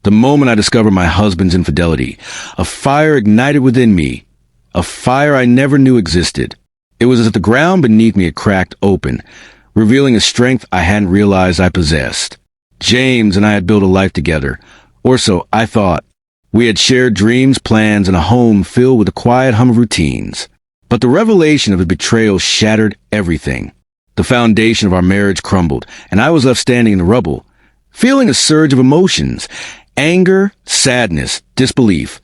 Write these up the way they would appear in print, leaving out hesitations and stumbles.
The moment I discovered my husband's infidelity, a fire ignited within me, a fire I never knew existed. It was as if the ground beneath me had cracked open, revealing a strength I hadn't realized I possessed. James and I had built a life together, or so I thought. We had shared dreams, plans, and a home filled with the quiet hum of routines. But the revelation of his betrayal shattered everything. The foundation of our marriage crumbled, and I was left standing in the rubble, feeling a surge of emotions, anger, sadness, disbelief,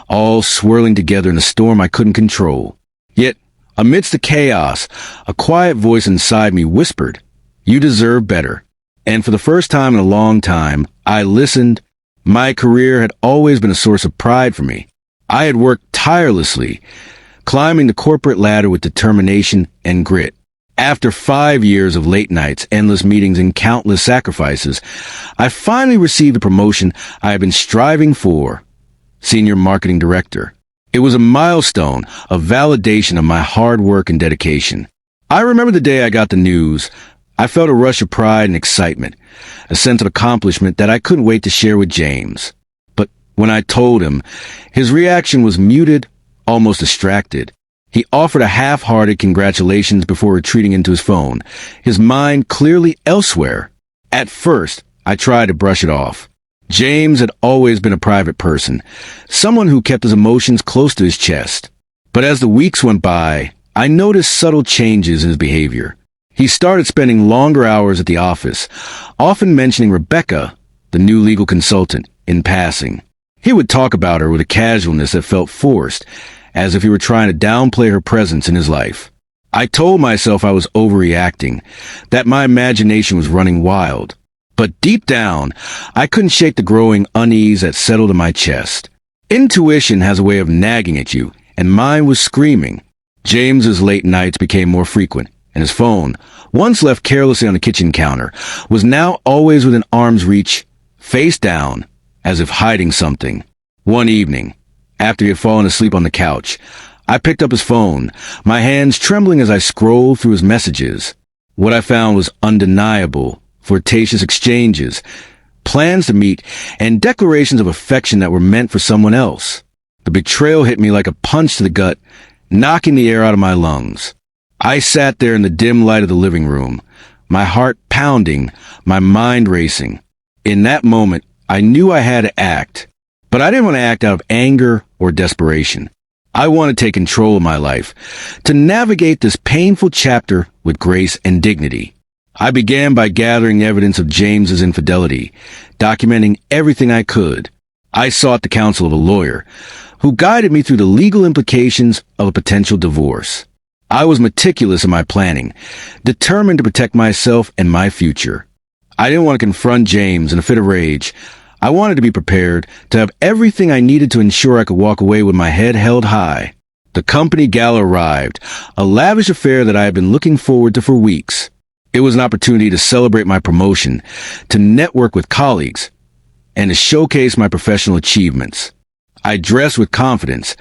all swirling together in a storm I couldn't control. Yet, amidst the chaos, a quiet voice inside me whispered, "You deserve better." And for the first time in a long time, I listened. My career had always been a source of pride for me. I had worked tirelessly, climbing the corporate ladder with determination and grit. After 5 years of late nights, endless meetings, and countless sacrifices, I finally received the promotion I had been striving for, Senior Marketing Director. It was a milestone, a validation of my hard work and dedication. I remember the day I got the news. I felt a rush of pride and excitement, a sense of accomplishment that I couldn't wait to share with James. But when I told him, his reaction was muted, almost distracted. He offered a half-hearted congratulations before retreating into his phone, his mind clearly elsewhere. At first, I tried to brush it off. James had always been a private person, someone who kept his emotions close to his chest. But as the weeks went by, I noticed subtle changes in his behavior. He started spending longer hours at the office, often mentioning Rebecca, the new legal consultant, in passing. He would talk about her with a casualness that felt forced, as if he were trying to downplay her presence in his life. I told myself I was overreacting, that my imagination was running wild. But deep down, I couldn't shake the growing unease that settled in my chest. Intuition has a way of nagging at you, and mine was screaming. James's late nights became more frequent, and his phone, once left carelessly on the kitchen counter, was now always within arm's reach, face down, as if hiding something. One evening, after he had fallen asleep on the couch, I picked up his phone, my hands trembling as I scrolled through his messages. What I found was undeniable, flirtatious exchanges, plans to meet, and declarations of affection that were meant for someone else. The betrayal hit me like a punch to the gut, knocking the air out of my lungs. I sat there in the dim light of the living room, my heart pounding, my mind racing. In that moment, I knew I had to act, but I didn't want to act out of anger or desperation. I wanted to take control of my life, to navigate this painful chapter with grace and dignity. I began by gathering evidence of James's infidelity, documenting everything I could. I sought the counsel of a lawyer, who guided me through the legal implications of a potential divorce. I was meticulous in my planning, determined to protect myself and my future. I didn't want to confront James in a fit of rage. I wanted to be prepared, to have everything I needed to ensure I could walk away with my head held high. The company gala arrived, a lavish affair that I had been looking forward to for weeks. It was an opportunity to celebrate my promotion, to network with colleagues, and to showcase my professional achievements. I dressed with confidence,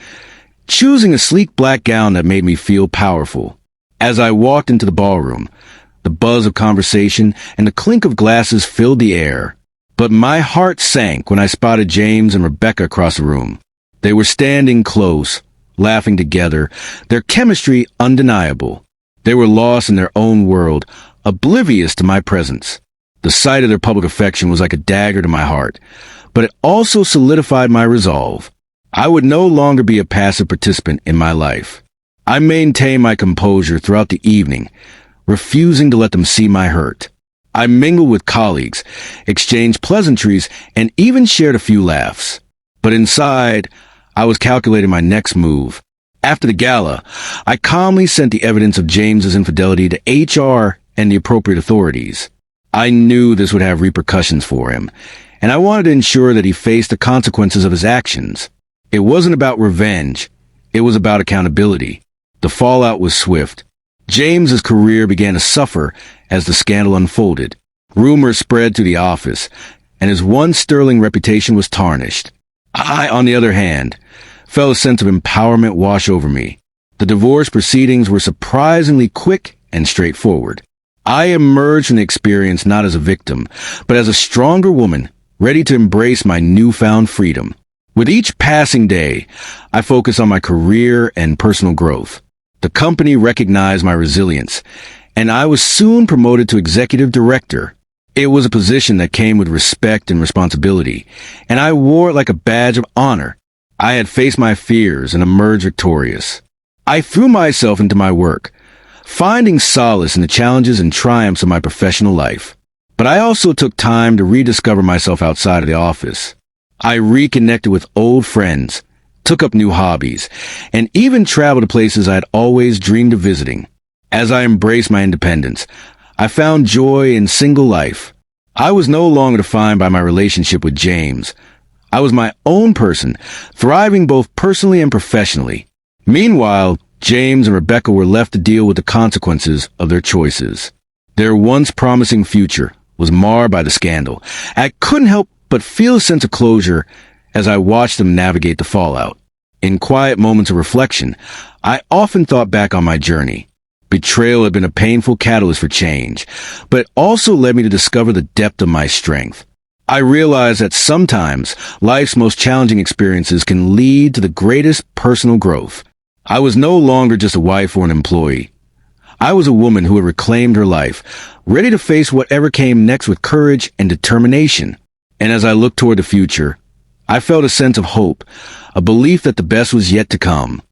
choosing a sleek black gown that made me feel powerful. As I walked into the ballroom, the buzz of conversation and the clink of glasses filled the air. But my heart sank when I spotted James and Rebecca across the room. They were standing close, laughing together, their chemistry undeniable. They were lost in their own world, oblivious to my presence. The sight of their public affection was like a dagger to my heart, but it also solidified my resolve. I would no longer be a passive participant in my life. I maintained my composure throughout the evening, refusing to let them see my hurt. I mingled with colleagues, exchanged pleasantries, and even shared a few laughs. But inside, I was calculating my next move. After the gala, I calmly sent the evidence of James's infidelity to HR and the appropriate authorities. I knew this would have repercussions for him, and I wanted to ensure that he faced the consequences of his actions. It wasn't about revenge. It was about accountability. The fallout was swift. James's career began to suffer as the scandal unfolded. Rumors spread through the office, and his once sterling reputation was tarnished. I, on the other hand, felt a sense of empowerment wash over me. The divorce proceedings were surprisingly quick and straightforward. I emerged from the experience not as a victim, but as a stronger woman, ready to embrace my newfound freedom. With each passing day, I focus on my career and personal growth. The company recognized my resilience, and I was soon promoted to executive director. It was a position that came with respect and responsibility, and I wore it like a badge of honor. I had faced my fears and emerged victorious. I threw myself into my work, finding solace in the challenges and triumphs of my professional life. But I also took time to rediscover myself outside of the office. I reconnected with old friends, took up new hobbies, and even traveled to places I had always dreamed of visiting. As I embraced my independence, I found joy in single life. I was no longer defined by my relationship with James. I was my own person, thriving both personally and professionally. Meanwhile, James and Rebecca were left to deal with the consequences of their choices. Their once promising future was marred by the scandal. I couldn't help but feel a sense of closure as I watched them navigate the fallout. In quiet moments of reflection, I often thought back on my journey. Betrayal had been a painful catalyst for change, but it also led me to discover the depth of my strength. I realized that sometimes life's most challenging experiences can lead to the greatest personal growth. I was no longer just a wife or an employee. I was a woman who had reclaimed her life, ready to face whatever came next with courage and determination. And as I looked toward the future, I felt a sense of hope, a belief that the best was yet to come.